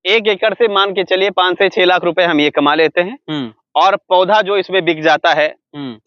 1 एकड़ से मान के चलिए 5 से 6 लाख रुपए हम ये कमा लेते हैं और पौधा जो इसमें बिक जाता है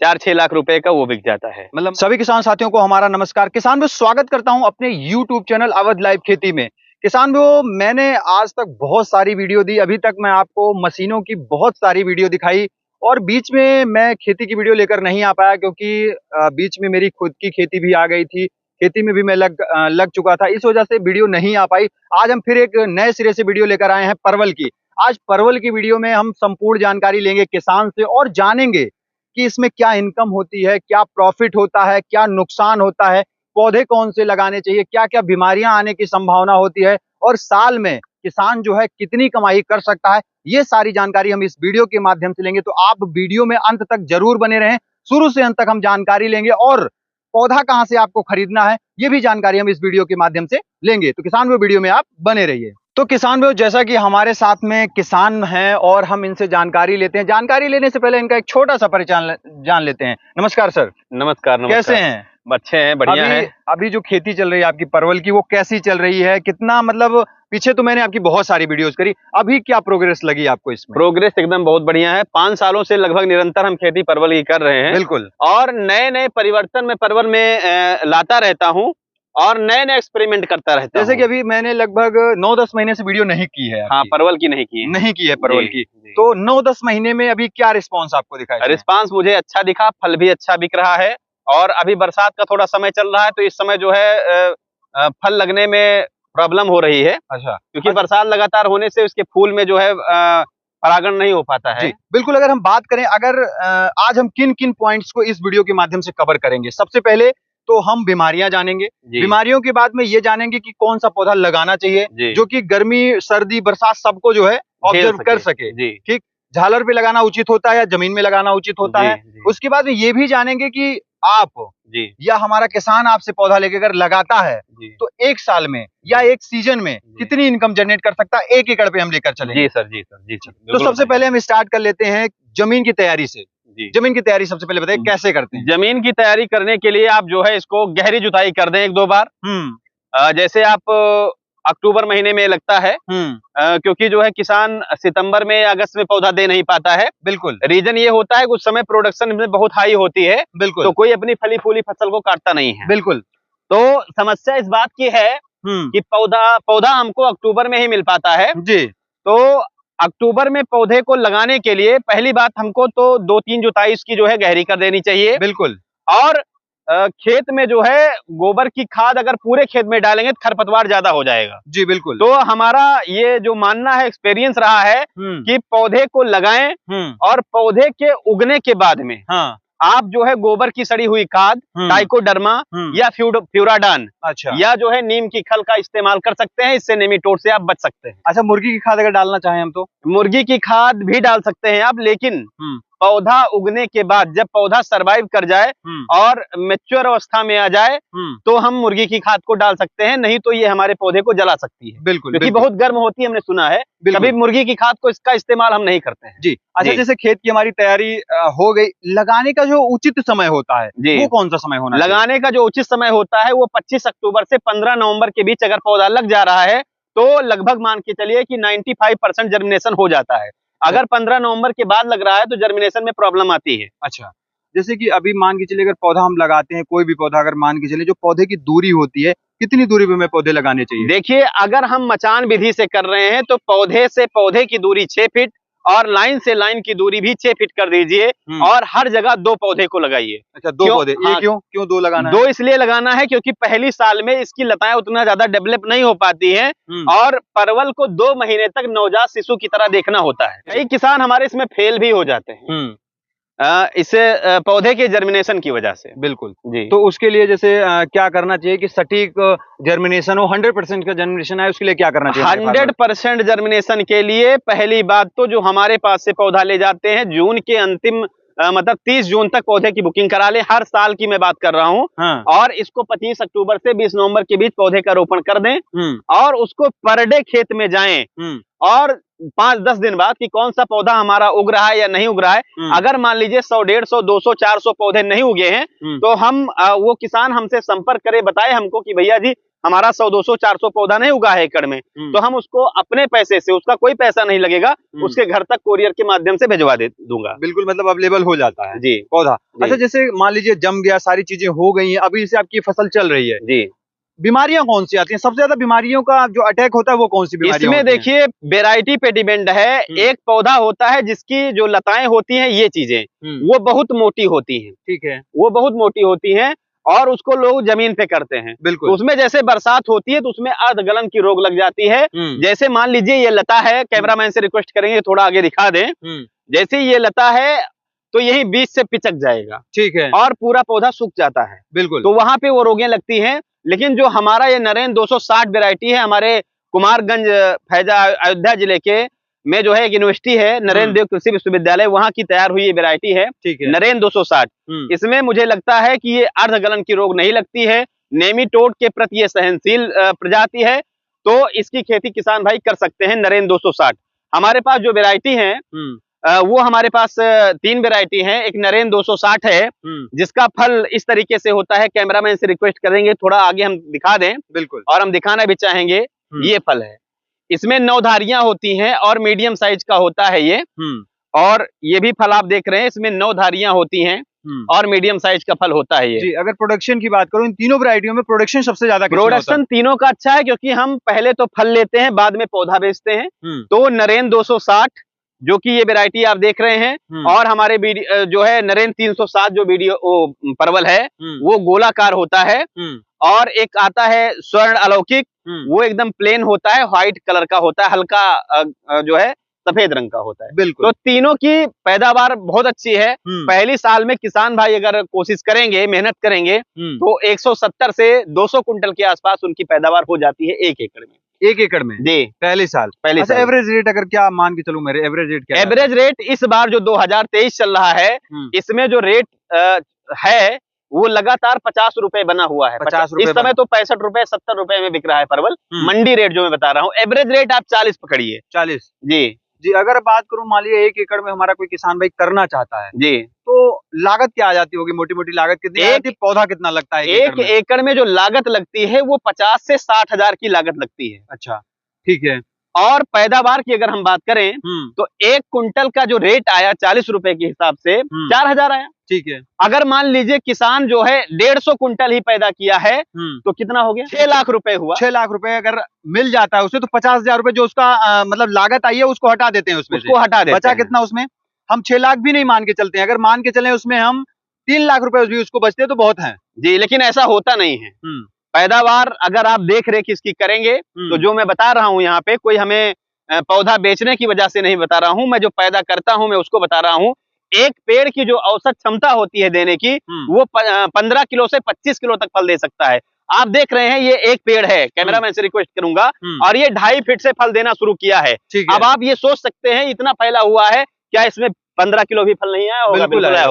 4-6 लाख रुपए का वो बिक जाता है। मतलब सभी किसान साथियों को हमारा नमस्कार। किसान भाई स्वागत करता हूं अपने YouTube चैनल अवध लाइव खेती में। किसान भाई मैंने आज तक बहुत सारी वीडियो दी, अभी तक मैं आपको मशीनों की बहुत सारी वीडियो दिखाई और बीच में मैं खेती की वीडियो लेकर नहीं आ पाया क्योंकि बीच में मेरी खुद की खेती भी आ गई थी, खेती में भी मैं लग चुका था, इस वजह से वीडियो नहीं आ पाई। आज हम फिर एक नए सिरे से वीडियो लेकर आए हैं परवल की। आज परवल की वीडियो में हम संपूर्ण जानकारी लेंगे किसान से और जानेंगे कि इसमें क्या इनकम होती है, क्या प्रॉफिट होता है, क्या नुकसान होता है, पौधे कौन से लगाने चाहिए, क्या क्या बीमारियां आने की संभावना होती है और साल में किसान जो है कितनी कमाई कर सकता है, ये सारी जानकारी हम इस वीडियो के माध्यम से लेंगे। तो आप वीडियो में अंत तक जरूर बने रहें, शुरू से अंत तक हम जानकारी लेंगे और पौधा कहां से आपको खरीदना है ये भी जानकारी हम इस वीडियो के माध्यम से लेंगे। तो किसान भाई वीडियो में आप बने रहिए। तो किसान भाई जैसा कि हमारे साथ में किसान हैं और हम इनसे जानकारी लेते हैं, जानकारी लेने से पहले इनका एक छोटा सा परिचय जान लेते हैं। नमस्कार सर। नमस्कार। कैसे हैं? अच्छे हैं, बढ़िया है। अभी जो खेती चल रही है आपकी परवल की वो कैसी चल रही है? कितना मतलब पीछे तो मैंने आपकी बहुत सारी वीडियोस करी, अभी क्या प्रोग्रेस लगी आपको इसमें? प्रोग्रेस एकदम बहुत बढ़िया है। 5 सालों से लगभग निरंतर हम खेती परवल की कर रहे हैं। बिल्कुल। और नए नए परिवर्तन में परवल में लाता रहता हूँ और नए नए एक्सपेरिमेंट करता रहता हूँ। जैसे कि अभी मैंने लगभग 9-10 महीने से वीडियो नहीं की है। हाँ, परवल की नहीं की है परवल की। तो 9-10 महीने में अभी क्या रिस्पॉन्स आपको दिखा? रिस्पॉन्स मुझे अच्छा दिखा, फल भी अच्छा बिक रहा है और अभी बरसात का थोड़ा समय चल रहा है तो इस समय जो है फल लगने में प्रॉब्लम हो रही है। अच्छा। क्योंकि बरसात लगातार होने से उसके फूल में जो है परागण नहीं हो पाता है। जी बिल्कुल। अगर हम बात करें, अगर आज हम किन किन पॉइंट्स को इस वीडियो के माध्यम से कवर करेंगे, सबसे पहले तो हम बीमारियां जानेंगे, बीमारियों के बाद में ये जानेंगे कि कौन सा पौधा लगाना चाहिए जो कि गर्मी सर्दी बरसात सबको जो है ऑब्जर्व कर सके। ठीक, झालर पे लगाना उचित होता है या जमीन में लगाना उचित होता है। उसके बाद में ये भी जानेंगे कि आप या हमारा किसान आपसे पौधा लेके अगर लगाता है तो एक साल में या एक सीजन में कितनी इनकम जनरेट कर सकता है, 1 एकड़ पे हम लेकर चलेंगे। जी सर। तो सबसे पहले हम स्टार्ट कर लेते हैं जमीन की तैयारी से। जमीन की तैयारी सबसे पहले बताइए कैसे करते हैं? जमीन की तैयारी करने के लिए आप जो है इसको गहरी जुताई कर दें 1-2 बार। जैसे आप अक्टूबर महीने में लगता है क्योंकि जो है किसान सितंबर में अगस्त में पौधा दे नहीं पाता है। बिल्कुल। रीजन ये होता है कि उस समय प्रोडक्शन में बहुत हाई होती है। बिल्कुल। तो कोई अपनी फली फूली फसल को काटता नहीं है। बिल्कुल। तो समस्या इस बात की है कि पौधा हमको अक्टूबर में ही मिल पाता है। जी। तो अक्टूबर में पौधे को लगाने के लिए पहली बात हमको तो 2-3 जुताई इसकी जो है गहरी कर देनी चाहिए। बिल्कुल। और खेत में जो है गोबर की खाद अगर पूरे खेत में डालेंगे तो खरपतवार ज्यादा हो जाएगा। जी बिल्कुल। तो हमारा ये जो मानना है, एक्सपीरियंस रहा है कि पौधे को लगाएं और पौधे के उगने के बाद में आप जो है गोबर की सड़ी हुई खाद ट्राइकोडर्मा या फ्यूराडान या जो है नीम की खल का इस्तेमाल कर सकते हैं। इससे नेमाटोड से आप बच सकते हैं। अच्छा, मुर्गी की खाद अगर डालना चाहें हम तो मुर्गी की खाद भी डाल सकते हैं आप, लेकिन पौधा उगने के बाद जब पौधा सरवाइव कर जाए और मैच्योर अवस्था में आ जाए तो हम मुर्गी की खाद को डाल सकते हैं, नहीं तो ये हमारे पौधे को जला सकती है। बिल्कुल। क्योंकि बहुत गर्म होती है, हमने सुना है। कभी मुर्गी की खाद को इसका इस्तेमाल हम नहीं करते हैं। जी। अच्छा, जैसे खेत की हमारी तैयारी हो गई, लगाने का जो उचित समय होता है वो कौन सा समय होना चाहिए? लगाने का जो उचित समय होता है वो 25 अक्टूबर से 15 नवंबर के बीच अगर पौधा लग जा रहा है तो लगभग मान के चलिए कि 95% जर्मिनेशन हो जाता है। अगर 15 नवंबर के बाद लग रहा है तो जर्मिनेशन में प्रॉब्लम आती है। अच्छा, जैसे कि अभी मान के चलिए अगर पौधा हम लगाते हैं, कोई भी पौधा, अगर मान के चलिए जो पौधे की दूरी होती है, कितनी दूरी पे हमें पौधे लगाने चाहिए? देखिए, अगर हम मचान विधि से कर रहे हैं तो पौधे से पौधे की दूरी 6 फीट और लाइन से लाइन की दूरी भी 6 फीट कर दीजिए और हर जगह 2 पौधे को लगाइए। अच्छा, 2 पौधे। ये क्यों 2 लगाना है? 2 इसलिए लगाना है क्योंकि पहली साल में इसकी लताएं उतना ज्यादा डेवलप नहीं हो पाती हैं और परवल को 2 महीने तक नवजात शिशु की तरह देखना होता है। कई किसान हमारे इसमें फेल भी हो जाते हैं इससे पौधे के जर्मिनेशन की वजह से। बिल्कुल जी। तो उसके लिए जैसे क्या करना चाहिए कि सटीक जर्मिनेशन हो, 100% का जर्मिनेशन है, उसके लिए क्या करना चाहिए? 100% जर्मिनेशन के लिए पहली बात तो जो हमारे पास से पौधा ले जाते हैं जून के अंतिम मतलब 30 जून तक पौधे की बुकिंग करा ले। हर साल की मैं बात कर रहा हूँ। और इसको 25 अक्टूबर से 20 नवंबर के बीच पौधे का रोपण कर दें और उसको पर डे खेत में जाएं और 5-10 दिन बाद कि कौन सा पौधा हमारा उग रहा है या नहीं उग रहा है। अगर मान लीजिए 100, 150, 200, 400 पौधे नहीं उगे हैं तो हम वो किसान हमसे संपर्क करे, बताए हमको कि भैया जी हमारा 100, 200, 400 पौधा नहीं उगा है एकड़ में, तो हम उसको अपने पैसे से, उसका कोई पैसा नहीं लगेगा, उसके घर तक कोरियर के माध्यम से भिजवा दे दूंगा। बिल्कुल, मतलब अवेलेबल हो जाता है जी पौधा। अच्छा, जैसे मान लीजिए जम गया, सारी चीजें हो गई हैं, अभी से आपकी फसल चल रही है जी, बीमारियां कौन सी आती हैं? सबसे ज्यादा बीमारियों का जो अटैक होता है वो कौन सी बीमारियां इसमें होती हैं? देखिए वेराइटी पे डिपेंड है। एक पौधा होता है जिसकी जो लताएं होती हैं, ये चीजें वो बहुत मोटी होती हैं, ठीक है, वो बहुत मोटी होती हैं और उसको लोग जमीन पे करते हैं। बिल्कुल। तो उसमें जैसे बरसात होती है तो उसमें अर्धगलन की रोग लग जाती है। जैसे मान लीजिए ये लता है, कैमरामैन से रिक्वेस्ट करेंगे थोड़ा आगे दिखा दें। जैसे ये लता है तो यही बीच से पिचक जाएगा, ठीक है, और पूरा पौधा सूख जाता है, बिल्कुल। तो वहां पे वो रोगें लगती हैं। लेकिन जो हमारा ये नरेंद्र 260 वैरायटी है, हमारे कुमारगंज फैजा अयोध्या जिले के में जो है एक यूनिवर्सिटी है, नरेंद्र देव कृषि विश्वविद्यालय, वहां की तैयार हुई ये वैरायटी है, ठीक है, नरेंद्र 260। इसमें मुझे लगता है कि ये अर्धगलन की रोग नहीं लगती है, नेमीटोड के प्रति ये सहनशील प्रजाति है, तो इसकी खेती किसान भाई कर सकते हैं। नरेंद्र 260 हमारे पास जो वैरायटी है वो हमारे पास 3 वैरायटी है। एक नरेंद्र 260 है जिसका फल इस तरीके से होता है, कैमरामैन से रिक्वेस्ट करेंगे थोड़ा आगे हम दिखा दें, बिल्कुल, और हम दिखाना भी चाहेंगे। ये फल है, इसमें 9 धारियां होती हैं और मीडियम साइज का होता है ये, और ये भी फल आप देख रहे हैं, इसमें 9 धारियां होती हैं और मीडियम साइज का फल होता है ये। जी, अगर प्रोडक्शन की बात करूं, इन तीनों वैरायटियों में प्रोडक्शन सबसे ज्यादा प्रोडक्शन तीनों का अच्छा है, क्योंकि हम पहले तो फल लेते हैं, बाद में पौधा बेचते हैं। तो नरेंद्र 260 जो कि ये वैरायटी आप देख रहे हैं, और हमारे जो है नरेंद्र 307 जो परवल है वो गोलाकार होता है, और एक आता है स्वर्ण अलौकिक, वो एकदम प्लेन होता है, व्हाइट कलर का होता है, हल्का जो है सफेद रंग का होता है, बिल्कुल। तो तीनों की पैदावार बहुत अच्छी है। पहली साल में किसान भाई अगर कोशिश करेंगे, मेहनत करेंगे, तो 170 से 200 कुंटल के आसपास उनकी पैदावार हो जाती है 1 एकड़ में। 1 एकड़ में जी, पहले साल। अच्छा, एवरेज रेट अगर क्या मान के चलूं, मेरे एवरेज रेट क्या? एवरेज रेट इस बार जो 2023 चल रहा है, इसमें जो रेट है वो लगातार 50 रुपए बना हुआ है। 50 रुपए इस समय तो 65 रुपए 70 रुपए में बिक रहा है परवल, मंडी रेट जो मैं बता रहा हूँ। एवरेज रेट आप 40 पकड़िए। 40 जी जी। अगर बात करूं, मान लीजिए 1 एकड़ में हमारा कोई किसान भाई करना चाहता है जी, तो लागत क्या आ जाती होगी? मोटी मोटी लागत कितनी आती है? पौधा कितना लगता है? 1 एकड़ में जो लागत लगती है वो 50 से 60 हजार की लागत लगती है। अच्छा, ठीक है। और पैदावार की अगर हम बात करें तो 1 कुंटल का जो रेट आया 40 रुपए के हिसाब से 4000 आया, ठीक है। अगर मान लीजिए किसान जो है 150 कुंटल ही पैदा किया है तो कितना हो गया? 6 लाख रुपए हुआ। 6 लाख रुपए अगर मिल जाता है उसे, तो 50,000 रुपए जो उसका मतलब लागत आई है उसको हटा देते हैं, उसमें उसको हटा देते हैं। बचा कितना उसमें? हम 6 लाख भी नहीं मान के चलते हैं, अगर मान के चले उसमें हम 3 लाख रुपए भी उसको बचते हैं तो बहुत है जी। लेकिन ऐसा होता नहीं है। पैदावार अगर आप देख रेख इसकी करेंगे तो जो मैं बता रहा हूँ यहाँ पे, कोई हमें पौधा बेचने की वजह से नहीं बता रहा हूँ, मैं जो पैदा करता हूँ मैं उसको बता रहा हूँ। एक पेड़ की जो औसत क्षमता होती है देने की, वो 15 किलो से 25 किलो तक फल दे सकता है। आप देख रहे हैं ये एक पेड़ है, कैमरामैन से रिक्वेस्ट करूंगा, और ये 2.5 फीट से फल देना शुरू किया है। अब आप ये सोच सकते हैं इतना फैला हुआ है, क्या इसमें 15 किलो भी फल नहीं आया होगा?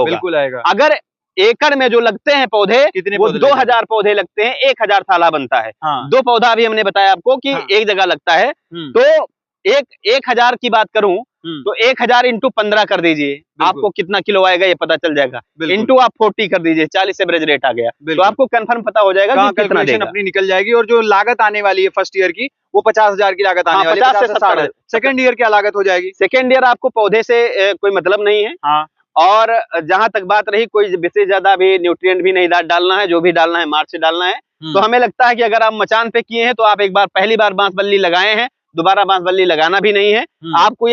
बिल्कुल आएगा। अगर एकड़ में जो लगते हैं पौधे, वो 2000 पौधे लगते हैं, 1000 थाला बनता है। 2 पौधा अभी हमने बताया आपको कि एक जगह लगता है, तो 1000 की बात करूं तो 1000 इंटू 15 कर दीजिए, आपको कितना किलो आएगा ये पता चल जाएगा। इंटू आप 40 कर दीजिए, 40 एवरेज रेट आ गया, तो आपको कंफर्म पता हो जाएगा कि कितना देगा। अपनी निकल जाएगी। और जो लागत आने वाली है फर्स्ट ईयर की, वो 50,000 की लागत आने वाली है। 50 से 70। सेकंड ईयर क्या लागत हो जाएगी? सेकंड ईयर आपको पौधे से कोई मतलब नहीं है। हाँ। और जहां तक बात रही, कोई विशेष ज्यादा भी न्यूट्रिएंट भी नहीं डालना है, जो भी डालना है मार्च से डालना है। तो हमें लगता है कि अगर आप मचान पे किए हैं तो आप एक बार पहली बार बांस बल्ली लगाए हैं, दोबारा बांस बल्ली लगाना भी नहीं है आपको।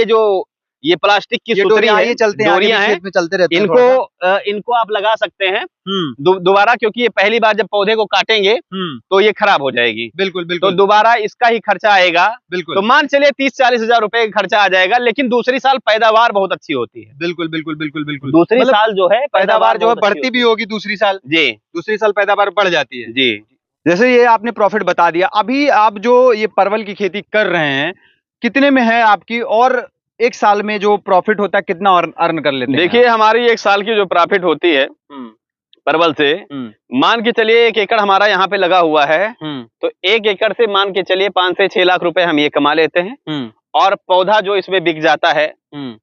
ये प्लास्टिक की सुतरियां हैं, डोरियां हैं, चलते रहते हैं, इनको आप लगा सकते हैं दोबारा, क्योंकि ये पहली बार जब पौधे को काटेंगे तो ये खराब हो जाएगी। बिल्कुल बिल्कुल। तो दोबारा इसका ही खर्चा आएगा। बिल्कुल। तो मान चलिए 30-40 हजार रुपए का खर्चा आ जाएगा, लेकिन दूसरी साल पैदावार बहुत अच्छी होती है। बिल्कुल बिल्कुल बिल्कुल बिल्कुल। दूसरी साल जो है पैदावार जो है बढ़ती भी होगी दूसरी साल। जी, दूसरी साल पैदावार बढ़ जाती है। जी। जैसे ये आपने प्रॉफिट बता दिया, अभी आप जो ये परवल की खेती कर रहे हैं कितने में है आपकी, और एक साल में जो प्रॉफिट होता है कितना अर्न कर लेते हैं? देखिए, हमारी एक साल की जो प्रॉफिट होती है परवल से, मान के चलिए 1 एकड़ हमारा यहाँ पे लगा हुआ है, तो 1 एकड़ से मान के चलिए 5 से 6 लाख रुपए हम ये कमा लेते हैं। और पौधा जो इसमें बिक जाता है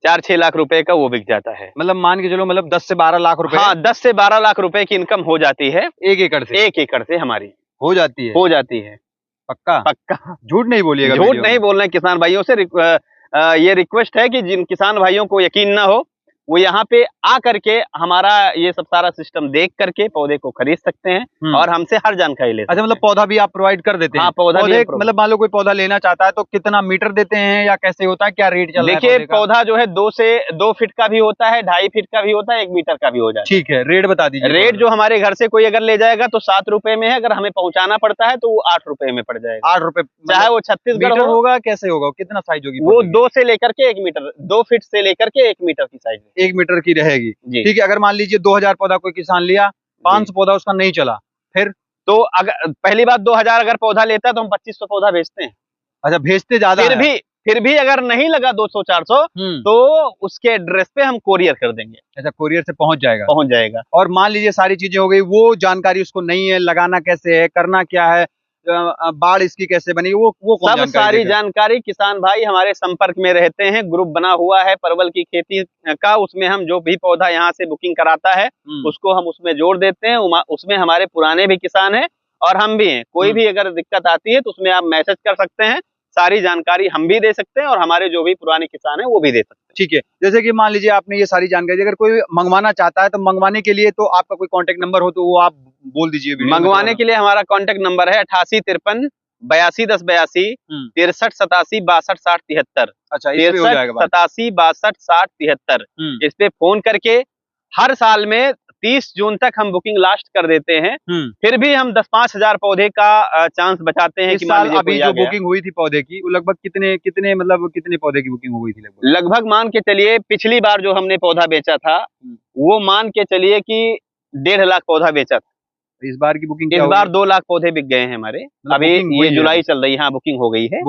4-6 लाख रुपए का, वो बिक जाता है। मतलब मान के चलो, मतलब 10 से 12 लाख रुपए। हाँ, 10 से 12 लाख रुपए की इनकम हो जाती है 1 एकड़ से। 1 एकड़ से हमारी हो जाती है। पक्का पक्का। झूठ नहीं बोलिएगा, झूठ नहीं बोलना है किसान भाइयों से। ये रिक्वेस्ट है कि जिन किसान भाइयों को यकीन ना हो वो यहाँ पे आ करके हमारा ये सब सारा सिस्टम देख करके पौधे को खरीद सकते हैं और हमसे हर जानकारी ले सकते हैं। अच्छा, मतलब पौधा भी आप प्रोवाइड कर देते हैं? हाँ, पौधा भी मतलब मान लो कोई पौधा लेना चाहता है तो कितना मीटर देते हैं या कैसे होता है, क्या रेट चल रहा है? देखिए, पौधा जो है 2 फीट का भी होता है, 2.5 फीट का भी होता है, 1 मीटर का भी हो जाता है। ठीक है, रेट बता दीजिए। रेट जो हमारे घर से कोई अगर ले जाएगा तो 7 रुपए में है, अगर हमें पहुंचाना पड़ता है तो वो 8 रुपए में पड़ जाएगा। 8 रुपए, चाहे वो छत्तीसगढ़ होगा, कैसे होगा, कितना साइज होगी वो? 2 से लेकर के 1 मीटर, 2 फीट से लेकर के 1 मीटर की साइज, 1 मीटर की रहेगी। ठीक है, अगर मान लीजिए 2000 पौधा कोई किसान लिया, 500 पौधा उसका नहीं चला, फिर तो अगर पहली बात 2000 अगर पौधा लेता है तो हम 2500 पौधा भेजते हैं। अच्छा, भेजते ज्यादा है। फिर भी अगर नहीं लगा 200-400 तो उसके एड्रेस पे हम कोरियर कर देंगे। अच्छा, कोरियर से पहुंच जाएगा। और मान लीजिए सारी चीजें हो गई, वो जानकारी उसको नहीं है, लगाना कैसे है, करना क्या है, बाढ़ इसकी कैसे बनी, वो सब सारी जानकारी किसान भाई हमारे संपर्क में रहते हैं। ग्रुप बना हुआ है परवल की खेती का, उसमें हम जो भी पौधा यहाँ से बुकिंग कराता है उसको हम उसमें जोड़ देते हैं। उसमें हमारे पुराने भी किसान हैं और हम भी हैं। कोई भी अगर दिक्कत आती है तो उसमें आप मैसेज कर सकते हैं, सारी जानकारी हम भी दे सकते हैं और हमारे जो भी पुराने किसान हैं वो भी दे सकते हैं। ठीक है, जैसे कि मान लीजिए आपने ये सारी जानकारी, अगर कोई मंगवाना चाहता है तो मंगवाने के लिए तो आपका कोई कांटेक्ट नंबर हो तो वो आप बोल दीजिए। मंगवाने के लिए हमारा कांटेक्ट नंबर है 8853 821082 63 87 62 60 73। अच्छा, 63 87 62 60 73। इस पे फोन करके हर साल में 30 जून तक हम बुकिंग लास्ट कर देते हैं। फिर भी हम 10-5 हजार पौधे का चांस बचाते हैं। इस साल अभी जो बुकिंग हुई थी पौधे की, वो लगभग कितने पौधे की बुकिंग हुई थी? लगभग मान के चलिए पिछली बार जो हमने पौधा बेचा था वो मान के चलिए कि 1.5 लाख पौधा बेचा था। इस बार की बुकिंग इस बार 2 लाख पौधे बिक गए हैं हमारे। अभी ये जुलाई चल रही है। हाँ, बुकिंग हो गई है।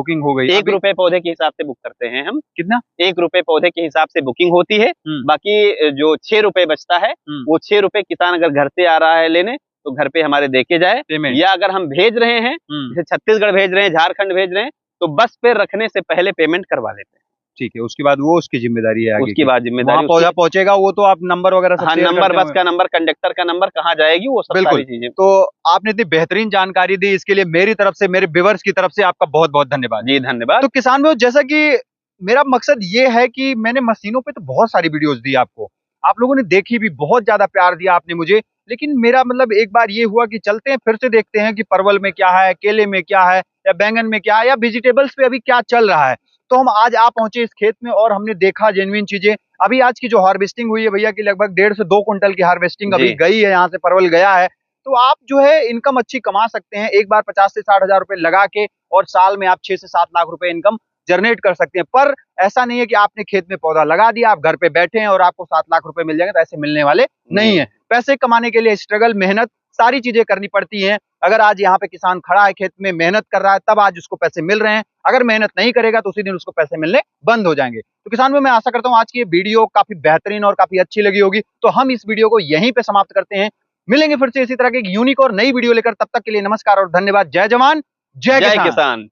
1 रुपए पौधे के हिसाब से बुक करते हैं हम। कितना? 1 रुपए पौधे के हिसाब से बुकिंग होती है। बाकी जो 6 रुपए बचता है वो 6 रुपए किसान अगर घर से आ रहा है लेने तो घर पे हमारे देके जाए, या अगर हम भेज रहे हैं जैसे छत्तीसगढ़ भेज रहे हैं, झारखंड भेज रहे हैं तो बस पे रखने से पहले पेमेंट करवा लेते हैं। ठीक है, उसके बाद वो उसकी जिम्मेदारी है, उसकी बाद जिम्मेदारी पौधा पहुंचेगा वो तो आप नंबर वगैरह सब शेयर नंबर, बस का नंबर, कंडक्टर का नंबर, कहाँ जाएगी, वो सब सारी चीजें। तो आपने इतनी बेहतरीन जानकारी दी, इसके लिए मेरी तरफ से, मेरे व्यूअर्स की तरफ से आपका बहुत बहुत धन्यवाद। जी धन्यवाद। तो किसान भाइयों, जैसा कि मेरा मकसद ये है कि मैंने मशीनों पे तो बहुत सारी वीडियोस दी आपको, आप लोगों ने देखी भी, बहुत ज्यादा प्यार दिया आपने मुझे, लेकिन मेरा मतलब एक बार ये हुआ कि चलते हैं फिर से देखते हैं कि परवल में क्या है, केले में क्या है, या बैंगन में क्या है, या वेजिटेबल्स पे अभी क्या चल रहा है। तो हम आज आ पहुंचे इस खेत में और हमने देखा जेन्युइन चीजें। अभी आज की जो हार्वेस्टिंग हुई है भैया की, लगभग 1.5 से 2 क्विंटल की हार्वेस्टिंग अभी गई है, यहाँ से परवल गया है। तो आप जो है इनकम अच्छी कमा सकते हैं, एक बार 50 से 60 हजार रुपए लगा के, और साल में आप 6 से 7 लाख रुपए इनकम जनरेट कर सकते हैं। पर ऐसा नहीं है कि आपने खेत में पौधा लगा दिया, आप घर पे बैठे हैं और आपको 7 लाख रुपए मिल जाएंगे, तो ऐसे मिलने वाले नहीं है। पैसे कमाने के लिए स्ट्रगल, मेहनत, सारी चीजें करनी पड़ती हैं। अगर आज यहाँ पे किसान खड़ा है खेत में, मेहनत कर रहा है, तब आज उसको पैसे मिल रहे हैं। अगर मेहनत नहीं करेगा तो उसी दिन उसको पैसे मिलने बंद हो जाएंगे। तो किसान भाई, मैं आशा करता हूँ आज की ये वीडियो काफी बेहतरीन और काफी अच्छी लगी होगी। तो हम इस वीडियो को यहीं पे समाप्त करते हैं, मिलेंगे फिर से इसी तरह की यूनिक और नई वीडियो लेकर। तब तक के लिए नमस्कार और धन्यवाद। जय जवान, जय किसान।